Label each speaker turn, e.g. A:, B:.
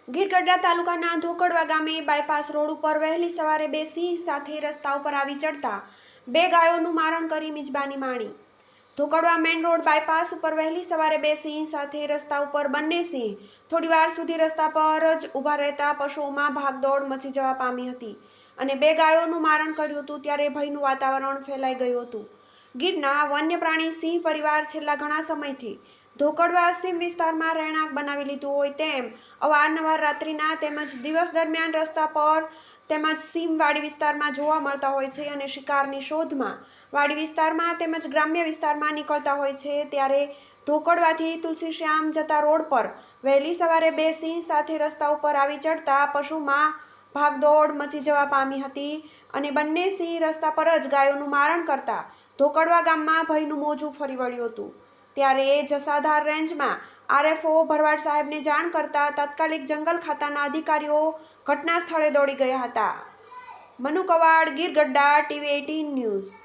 A: ગીરગઢડા તાલુકાના ધોકડવા ગામે bypass road ઉપર વહેલી સવારે બે સિંહ સાથે રસ્તા ઉપર આવી ચડતા બે ગાયોનું મારણ કરી મિજબાની માણી। ધોકડવા મેઇન રોડ બાયપાસ ઉપર વહેલી સવારે બે સિંહ સાથે રસ્તા ઉપર બંને સિંહ થોડીવાર સુધી રસ્તા પર જ ઊભા રહેતા પશુઓમાં ભાગદોડ મચી જવા પામી હતી અને બે ગાયોનું મારણ કર્યું હતું। ત્યારે ભયનું વાતાવરણ ફેલાઈ ગયું હતું। ગીરના વન્ય પ્રાણી સિંહ પરિવાર છેલ્લા ઘણા સમયથી ધોકડવા સીમ વિસ્તારમાં રહેણાંક બનાવી લીધું હોય તેમ અવારનવાર રાત્રિના તેમજ દિવસ દરમિયાન રસ્તા પર તેમજ સીમવાડી વિસ્તારમાં જોવા મળતા હોય છે અને શિકારની શોધમાં વાડી વિસ્તારમાં તેમજ ગ્રામ્ય વિસ્તારમાં નીકળતા હોય છે। ત્યારે ધોકડવાથી તુલસીશ્યામ જતા રોડ પર વહેલી સવારે બે સિંહ સાથે રસ્તા ઉપર આવી ચડતા પશુમાં ભાગદોડ મચી જવા પામી હતી અને બંને સિંહ રસ્તા પર જ ગાયોનું મારણ કરતા ધોકડવા ગામમાં ભયનું મોજું ફરી વળ્યું હતું। ત્યારે જસાધાર રેન્જમાં આરએફઓ ભરવાડ સાહેબને જાણ કરતા તાત્કાલિક જંગલ ખાતાના અધિકારીઓ ઘટના સ્થળે દોડી ગયા હતા। Manu Quad, Gir Gadhada, TV18 news.